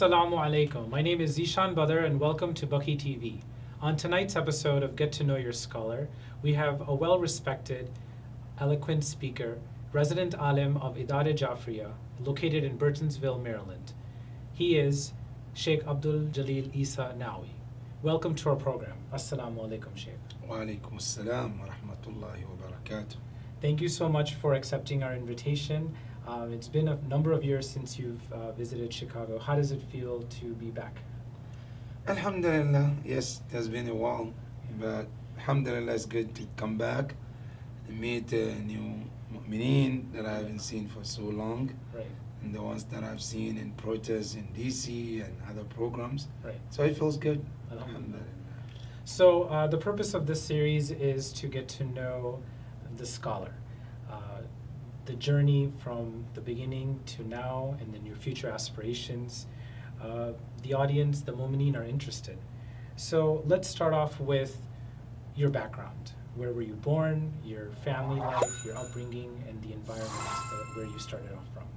Assalamu alaikum. My name is Zishan Badr and welcome to Baqee TV. On tonight's episode of Get to Know Your Scholar, we have a well-respected, eloquent speaker, resident alim of Idare Jafriya, located in Burtonsville, Maryland. He is Sheikh Abdul Jalil Nawee. Welcome to our program. Assalamu alaikum, Sheikh. Wa alaikum assalam wa rahmatullahi wa barakatuh. Thank you so much for accepting our invitation. It's been a number of years since you've visited Chicago. How does it feel to be back? Alhamdulillah, yes, it has been a while, but alhamdulillah, it's good to come back and meet new mu'mineen that I haven't seen for so long, Right. and the ones that I've seen in protests in DC and other programs. Right. So it feels good. Alhamdulillah. So the purpose of this series is to get to know the scholar, the journey from the beginning to now and then your future aspirations. The audience, the mu'mineen, are interested. So let's start off with your background. Where were you born, your family life, your upbringing, and the environment where you started off from?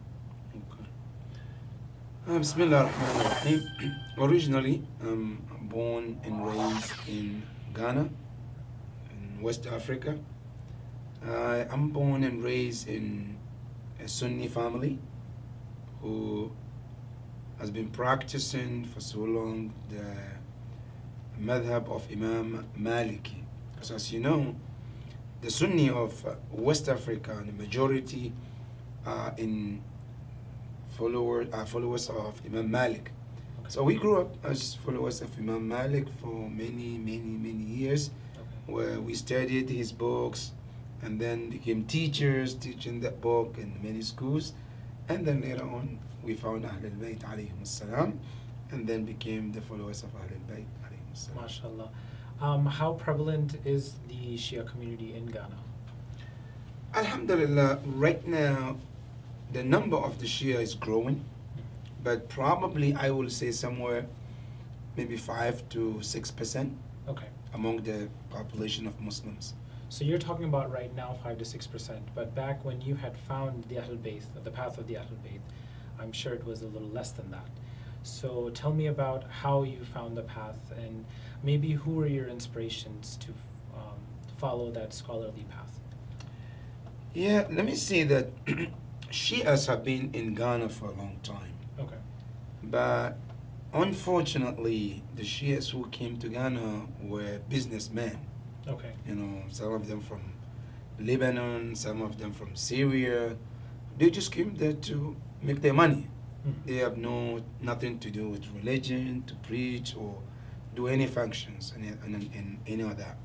Okay. Bismillah ar-Rahman ar-Rahim. Originally, I'm born and raised in Ghana, in West Africa. I'm born and raised in a Sunni family who has been practicing for so long the madhab of Imam Maliki. Because as you know, the Sunni of West Africa, the majority are followers of Imam Malik. Okay. So we grew up as followers of Imam Malik for many years, Okay. where we studied his books and then became teachers teaching that book in many schools, and then later on we found Ahlul Bayt alayhim salam, and then became the followers of Ahlul Bayt alayhim salam. MashaAllah. How prevalent is the Shia community in Ghana? Alhamdulillah, right now the number of the Shia is growing, but probably I will say somewhere maybe 5 to 6% Okay. among the population of Muslims. So you're talking about right now 5 to 6%, but back when you had found the Ahlul Bayt, the path of the Ahlul Bayt, I'm sure it was a little less than that. So tell me about how you found the path, and maybe who were your inspirations to follow that scholarly path? Yeah, let me say that Shias have been in Ghana for a long time, Okay. but unfortunately the Shias who came to Ghana were businessmen. Okay. You know, some of them from Lebanon, some of them from Syria. They just came there to make their money. Mhm. They have nothing to do with religion, to preach or do any functions and any of that.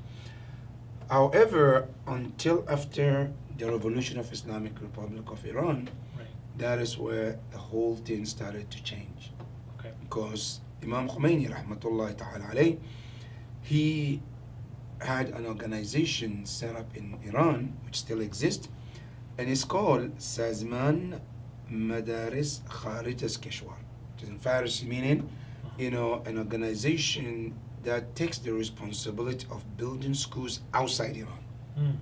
However, until after the revolution of Islamic Republic of Iran, Right. that is where the whole thing started to change. Okay. Because Imam Khomeini, rahmatullahi ta'ala alayh, he had an organization set up in Iran, which still exists, and it's called Sazman Madaris Kharij al-Keshwar, which is in Farsi meaning, an organization that takes the responsibility of building schools outside Iran. Mm.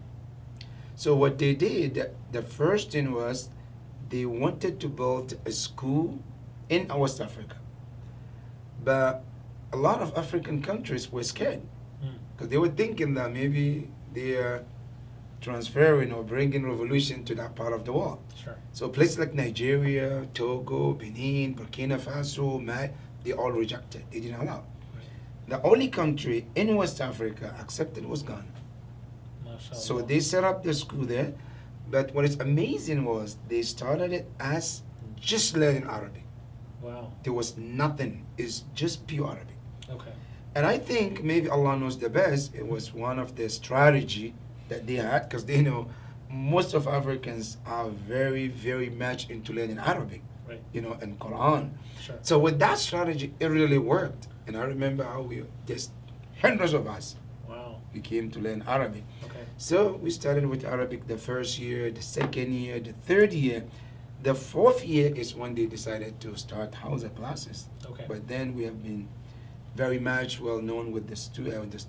So what they did, the first thing was they wanted to build a school in West Africa. But a lot of African countries were scared because they were thinking that maybe they are transferring or bringing revolution to that part of the world. Sure. So places like Nigeria, Togo, Benin, Burkina Faso, Mali, they all rejected. They didn't allow. Right. The only country in West Africa accepted was Ghana. MashaAllah. So they set up the school there. But what is amazing was they started it as just learning Arabic. Wow. There was nothing. It's just pure Arabic. Okay. And I think maybe Allah knows the best. It was one of the strategy that they had, because they know most of Africans are very much into learning Arabic, Right. and Quran. Sure. So with that strategy, it really worked. And I remember how just hundreds of us, Wow. we came to learn Arabic. Okay. So we started with Arabic the first year, the second year, the third year. The fourth year is when they decided to start Hausa classes. Okay. But then we have been very much well known with the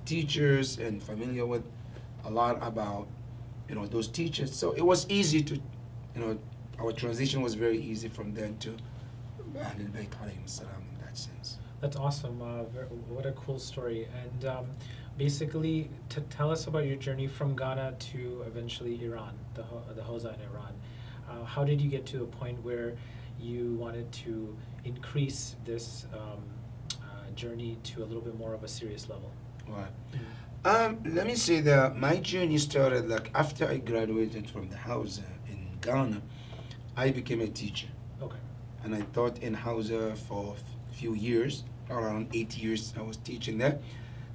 teachers and familiar with a lot about those teachers. So it was easy to, our transition was very easy from then to Ahlul Bayt alayhim salam and that. that sense. That's awesome. What a cool story. And basically, to tell us about your journey from Ghana to eventually Iran, the Hausa in Iran. How did you get to a point where you wanted to increase this journey to a little bit more of a serious level? Right. Let me say that my journey started like after I graduated from the Hausa in Ghana. I became a teacher, Okay. and I taught in Hausa for a few years, around 8 years. I was teaching there,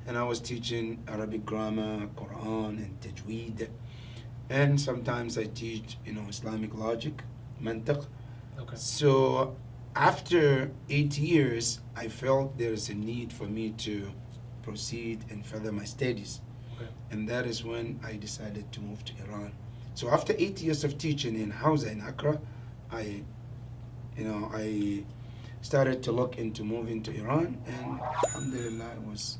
and I was teaching Arabic grammar, Quran, and Tajweed, and sometimes I teach, Islamic logic, mantiq. Okay. So after 8 years, I felt there is a need for me to proceed and further my studies. Okay. And that is when I decided to move to Iran. So after 8 years of teaching in Hausa in Accra, I started to look into moving to Iran, and alhamdulillah, it was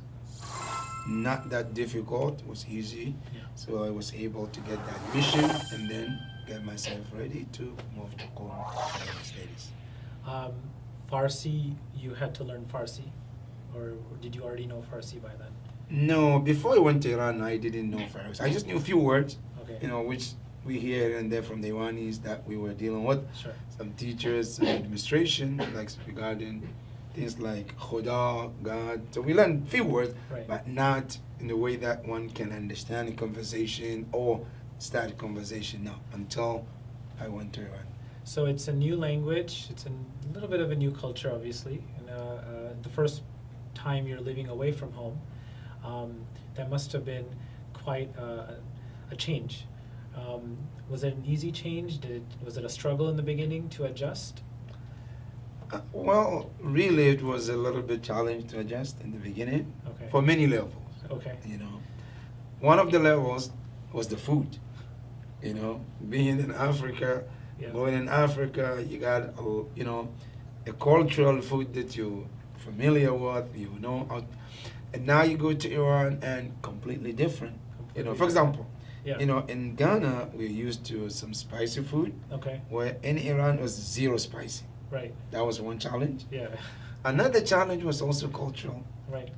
not that difficult. It was easy. Yeah. So I was able to get the admission and then get myself ready to move to Qom for my studies. Farsi, you had to learn Farsi, or did you already know Farsi by then? No, before I went to Iran, I didn't know Farsi. I just knew a few words, Okay. which we hear here and there from the Iranis that we were dealing with. Sure. Some teachers, administration, like regarding things like Khuda, God. So we learned few words, Right. but not in the way that one can understand a conversation or start a conversation now until I went to Iran. So it's a new language. It's a little bit of a new culture, obviously. And the first time you're living away from home, that must have been quite a change. Was it an easy change? Was it a struggle in the beginning to adjust? Well, really, it was a little bit challenging to adjust in the beginning Okay. for many levels. Okay. One of the levels was the food. Being in Africa, Yeah. going in Africa, you got a cultural food that you're familiar with, and now you go to Iran and completely different. For example, Yeah. in Ghana we're used to some spicy food, Okay. where in Iran was zero spicy. Right. That was one challenge. Yeah. Another challenge was also cultural. Right.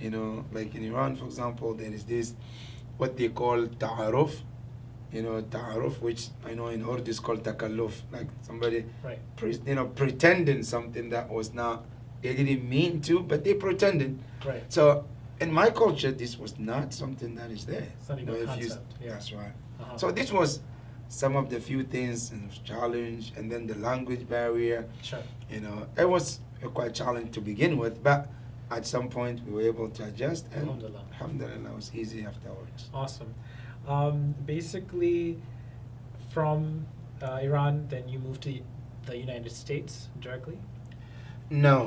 Like in Iran, for example, there is this what they call ta'aruf. Ta'aruf, which I know in Urdu is called takalluf, like somebody Right. pretending something that was not, they didn't mean to, but they pretended. Right. So in my culture, this was not something that is there. It's not even a concept. Yeah. That's right. Uh-huh. So this was some of the few things and challenge, and then the language barrier. Sure. It was quite challenge to begin with, but at some point we were able to adjust, and alhamdulillah, it was easy afterwards. Awesome. Basically, from Iran, then you moved to the United States directly? No.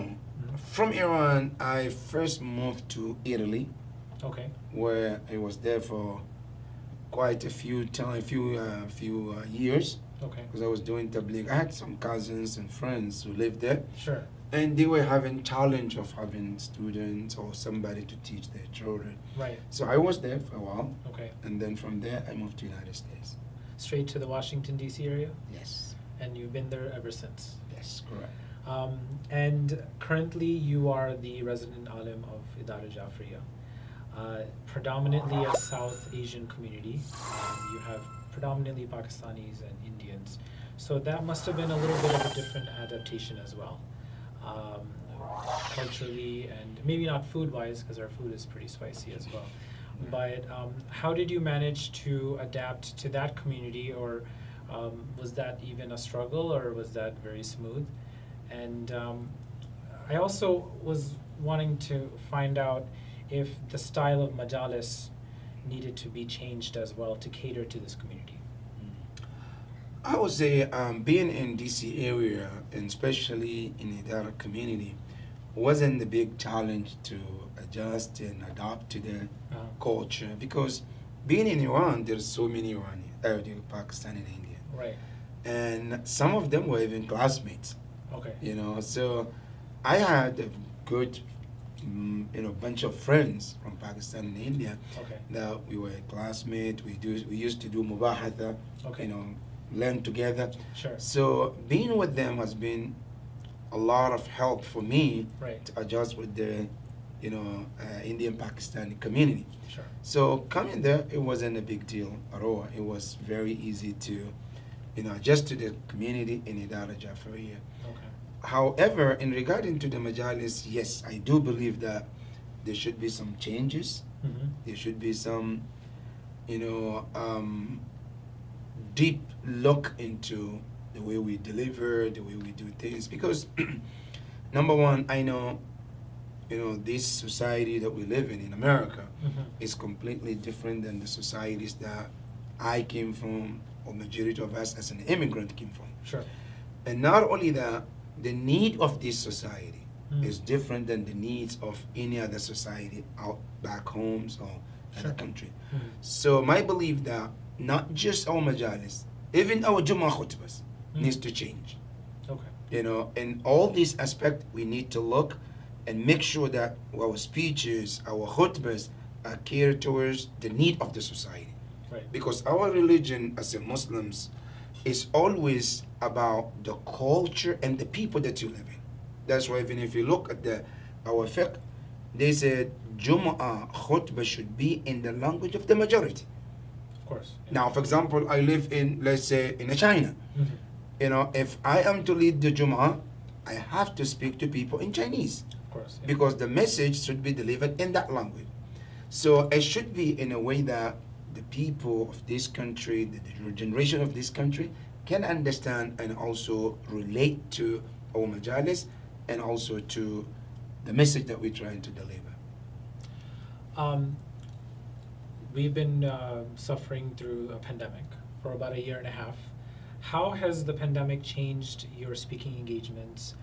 Mhm. From Iran, I first moved to Italy, Okay. where I was there for quite a few years, Okay. because I was doing tabligh. I had some cousins and friends who lived there, Sure. and they were having challenge of having students or somebody to teach their children. Right. So I was there for a while, Okay. and then from there I moved to United States. Straight to the Washington, D.C. area? Yes. And you've been there ever since? Yes, correct. And currently you are the resident alim of Idara Jafriya. Predominantly a South Asian community. You have predominantly Pakistanis and Indians. So that must have been a little bit of a different adaptation as well. Culturally and maybe not food-wise, because our food is pretty spicy as well. But how did you manage to adapt to that community, or was that even a struggle, or was that very smooth? And I also was wanting to find out if the style of majalis needed to be changed as well to cater to this community. I would say being in DC area, and especially in the Idara community, wasn't a big challenge to adjust and adapt to the culture, because being in Iran, there's so many Iranians, Pakistan and India. Right. And some of them were even classmates. Okay. So I had a good bunch of friends from Pakistan and India Okay. that we were classmates. We used to do mubahatha, Okay. learn together. Sure. So being with them has been a lot of help for me Right. to adjust with the, Indian Pakistani community. Sure. So coming there, it wasn't a big deal at all. It was very easy to, adjust to the community in Idara Jafariya. Okay. However, in regarding to the majalis, yes, I do believe that there should be some changes. Mm-hmm. There should be some, deep look into the way we deliver, the way we do things. Because, number one, I know, this society that we live in America Mm-hmm. is completely different than the societies that I came from, or majority of us as an immigrant came from. Sure. And not only that, the need of this society Mm. is different than the needs of any other society out back homes or Sure. other country. Mm. So my belief that not just our majalis, even our Jummah khutbas Mm. needs to change. Okay. In all these aspects, we need to look and make sure that our speeches, our khutbas are geared towards the need of the society. Right. Because our religion as a Muslims is always about the culture and the people that you live in. That's why even if you look at our fiqh, they said Jumu'ah khutbah should be in the language of the majority. Of course. Yeah. Now, for example, I live in, let's say, in China. Mm-hmm. If I am to lead the Jumu'ah, I have to speak to people in Chinese Of course. Yeah. because the message should be delivered in that language. So it should be in a way that the people of this country, the generation of this country, can understand and also relate to our majalis and also to the message that we're trying to deliver. We've been suffering through a pandemic for about 1.5 years. How has the pandemic changed your speaking engagements,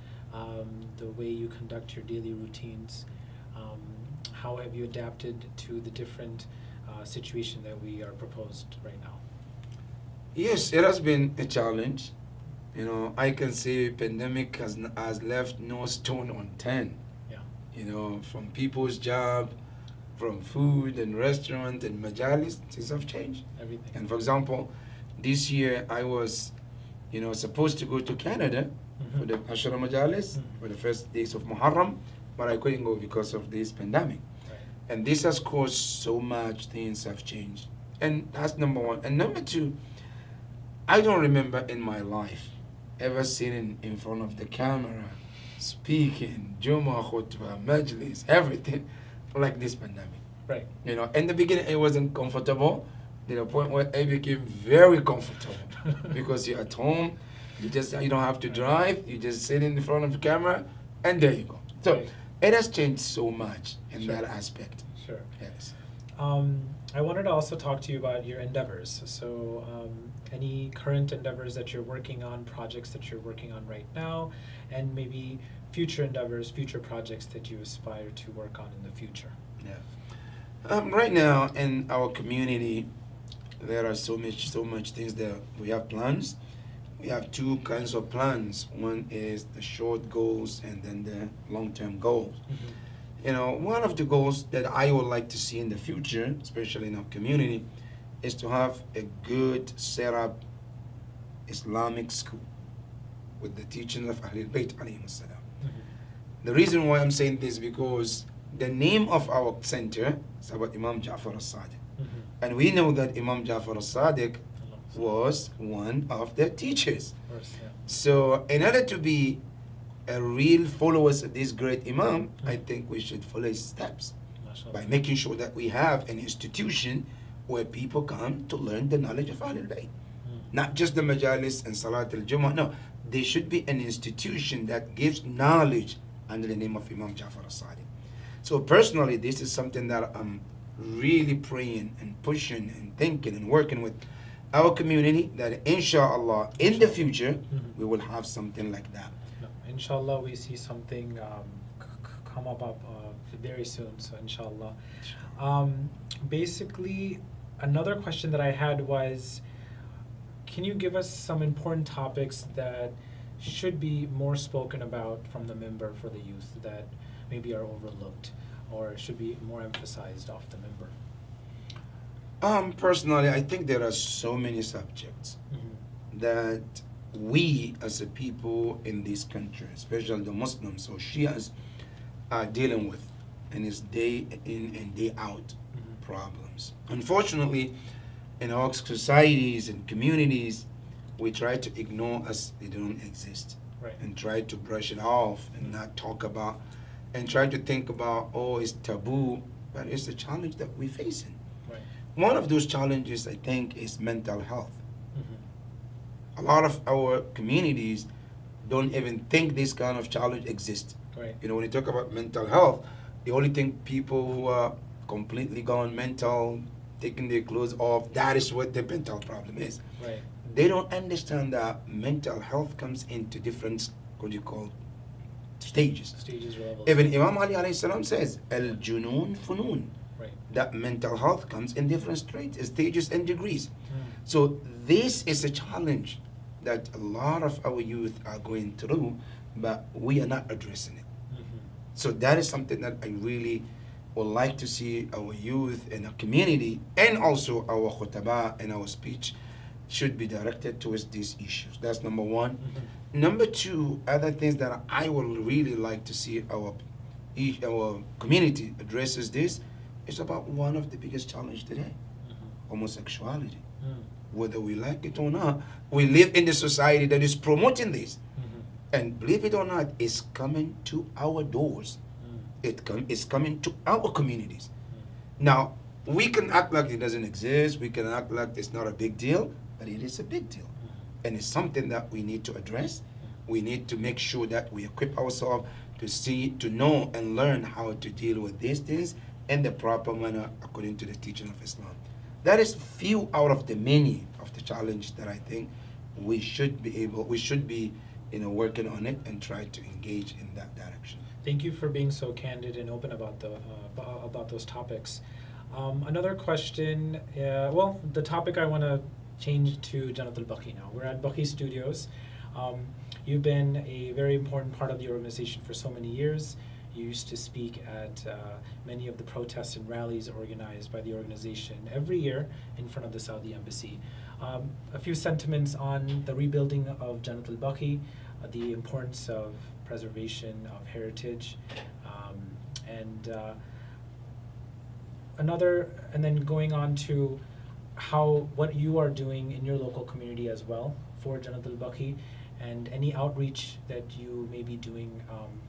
the way you conduct your daily routines? How have you adapted to the different situation that we are proposed right now? Yes, it has been a challenge. I can say pandemic has left no stone unturned. Yeah. From people's job, from food and restaurant and majalis, things have changed. Everything. And for example, this year I was, supposed to go to Canada for the Ashura Majalis for the first days of Muharram, but I couldn't go because of this pandemic. Right. And this has caused so much things have changed. And that's number one. And number two, I don't remember in my life ever sitting in front of the camera, speaking, Jummah, khutbah, majlis, everything like this pandemic. Right. In the beginning it wasn't comfortable to the point where it became very comfortable because you're at home, you don't have to drive, you just sit in front of the camera and there you go. So Right. it has changed so much in Sure. that aspect. Sure. Yes. I wanted to also talk to you about your endeavors. So, any current endeavors that you're working on, projects that you're working on right now, and maybe future endeavors, future projects that you aspire to work on in the future. Yeah. Right now in our community, there are so much things that we have plans. We have two kinds of plans. One is the short goals and then the long-term goals. One of the goals that I would like to see in the future, especially in our community, is to have a good set up Islamic school with the teachings of Ahlul Bayt alayhim salam. The reason why I'm saying this is because the name of our center is about Imam Ja'far al-Sadiq. And we know that Imam Ja'far al-Sadiq was one of the teachers. Of course, yeah. So in order to be a real followers of this great Imam, I think we should follow his steps by making sure that we have an institution where people come to learn the knowledge of Ahlul Bayt. Not just the majalis and Salat al-Jumu'ah. No, there should be an institution that gives knowledge under the name of Imam Ja'far al-Sadiq. So personally, this is something that I'm really praying and pushing and thinking and working with our community, that inshallah in the future we will have something like that. No, inshallah, we see something come up very soon. So inshallah. Basically, another question that I had was, can you give us some important topics that should be more spoken about from the member for the youth that maybe are overlooked or should be more emphasized off the member? Personally, I think there are so many subjects that we as a people in this country, especially the Muslims or Shias, are dealing with, and it's day in and day out problems. Unfortunately, in our societies and communities, we try to ignore as they don't exist, Right. and try to brush it off and not talk about, and try to think about, oh, it's taboo, but it's a challenge that we're facing. Right. One of those challenges, I think, is mental health. Mm-hmm. A lot of our communities don't even think this kind of challenge exists. Right. You know, when you talk about mental health, the only thing people who are completely gone mental, taking their clothes off, that is what the mental problem is. Right. They don't understand that mental health comes into different, what do you call, stages. Stages or levels. Even Imam Ali alayhi salam says, Al Junoon Funun. Right. That mental health comes in different stages and degrees. Mm. So this is a challenge that a lot of our youth are going through, but we are not addressing it. Mm-hmm. So that is something that I really would like to see our youth and our community, and also our khutbah and our speech should be directed towards these issues. That's number one. Mm-hmm. Number two, other things that I would really like to see our community addresses this is about one of the biggest challenges today, homosexuality. Mm. Whether we like it or not, we live in a society that is promoting this. Mm-hmm. And believe it or not, it's coming to our doors. It's coming to our communities. Now, we can act like it doesn't exist, we can act like it's not a big deal, but it is a big deal. And it's something that we need to address. We need to make sure that we equip ourselves to see, to know and learn how to deal with these things in the proper manner according to the teaching of Islam. That is few out of the many of the challenge that I think we should be working on it and try to engage in that direction. Thank you for being so candid and open about those topics. Another question, the topic I want to change to Jannat al-Baqee now. We're at Baqee Studios. You've been a very important part of the organization for so many years. You used to speak at many of the protests and rallies organized by the organization every year in front of the Saudi embassy. A few sentiments on the rebuilding of Jannat al-Baqee, the importance of preservation of heritage, and then going on to what you are doing in your local community as well for Jannat al-Baqee, and any outreach that you may be doing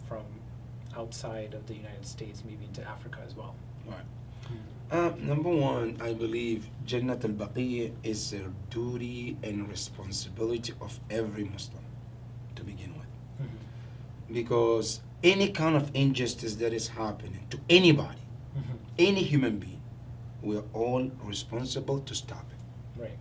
from outside of the United States, maybe into Africa as well. Right. Number one, I believe Jannat al-Baqee is a duty and responsibility of every Muslim to begin with. Mm-hmm. Because any kind of injustice that is happening to anybody, Mm-hmm. any human being, we are all responsible to stop it. Right.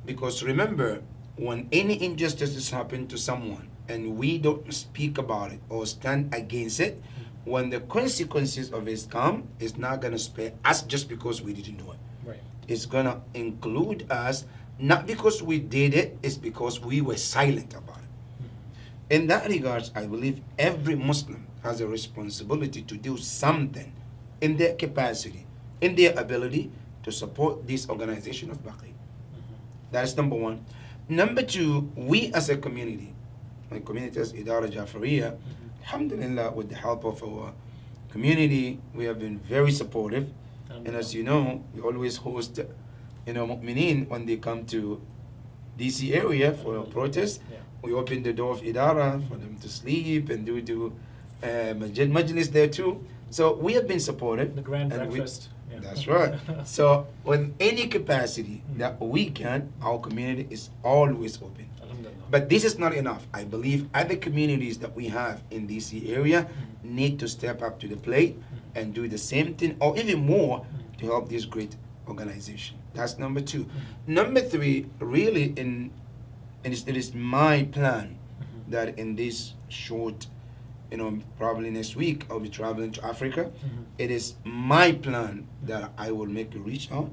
Because remember, when any injustice is happening to someone and we don't speak about it or stand against it, when the consequences of it come, it's not going to spare us just because we didn't do it. Right. It's going to include us, not because we did it, it's because we were silent about it. In that regards, I believe every Muslim has a responsibility to do something in their capacity, in their ability to support this organization of Baqee. That is number one. Number two, we as a community, my community as Idara Jafariya, alhamdulillah, with the help of our community, we have been very supportive. And as you know, we always host, mu'mineen when they come to DC area for a protest. Yeah. We open the door of Idara for them to sleep and do majlis there too. So we have been supportive. The grand and breakfast. Yeah. That's right. So with any capacity that we can, our community is always open. Alhamdulillah. But this is not enough. I believe other communities that we have in DC area need to step up to the plate and do the same thing or even more to help this great organization. That's number two. Number three, really, it is my plan that in this short, probably next week I'll be traveling to Africa. It is my plan that I will make a reach out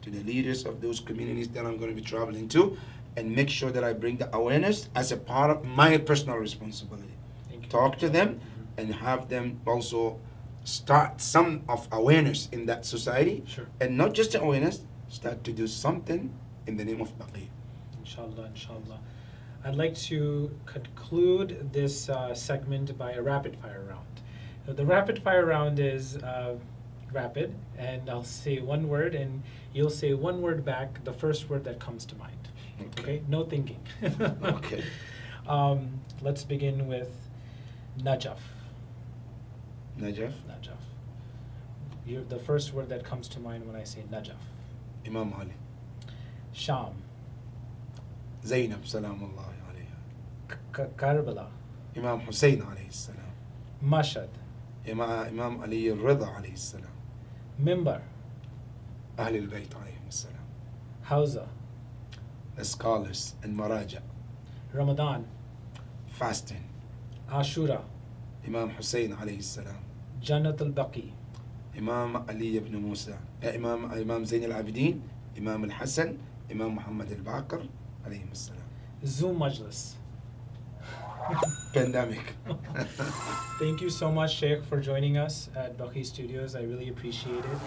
to the leaders of those communities that I'm going to be traveling to and make sure that I bring the awareness as a part of my personal responsibility. Talk to them and have them also start some of awareness in that society. Sure. And not just the awareness, start to do something in the name of Baqee. Inshallah, inshallah. I'd like to conclude this segment by a rapid fire round. The rapid fire round is rapid, and I'll say one word, and you'll say one word back, the first word that comes to mind. Okay? No thinking. Okay. Let's begin with Najaf. Najaf. Najaf. The first word that comes to mind when I say Najaf. Imam Ali. Sham. Zainab Salamullahi alayha. Karbala. Imam Hussein alayhi salam. Mashhad. Imam Ali al-Rida alayhi salam. Mimbar. Ahl al-Bayt alayhim salam. Hawza. The scholars and Maraja. Ramadan. Fasting. Ashura. Imam Hussein alayhi salam. Jannat al-Baqee. Imam Ali ibn Musa. Imam Zain al-Abidin. Imam al-Hassan. Imam Muhammad al-Baqir alayhim salam. Zoom Majlis. Pandemic. Thank you so much, Sheikh, for joining us at Baqee Studios. I really appreciate it.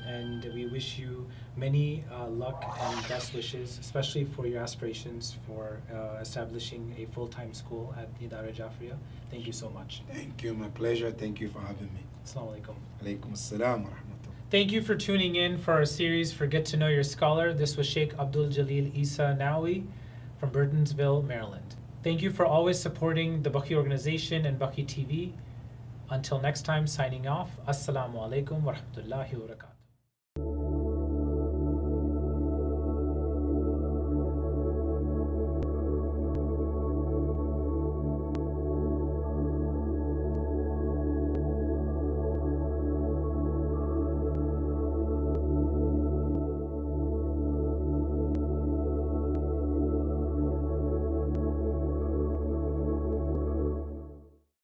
And we wish you many luck and best wishes, especially for your aspirations for establishing a full-time school at Idara Jafriya. Thank you so much. Thank you, my pleasure. Thank you for having me. Assalamu alaikum. Alaykum assalam wa rahmatullah. Thank you for tuning in for our series for Get to Know Your Scholar. This was Sheikh Abdul Jalil Nawee from Burtonsville, Maryland. Thank you for always supporting the Baqee organization and Baqee TV. Until next time, signing off. Assalamu alaikum wa rahmatullahi wa barakatuh.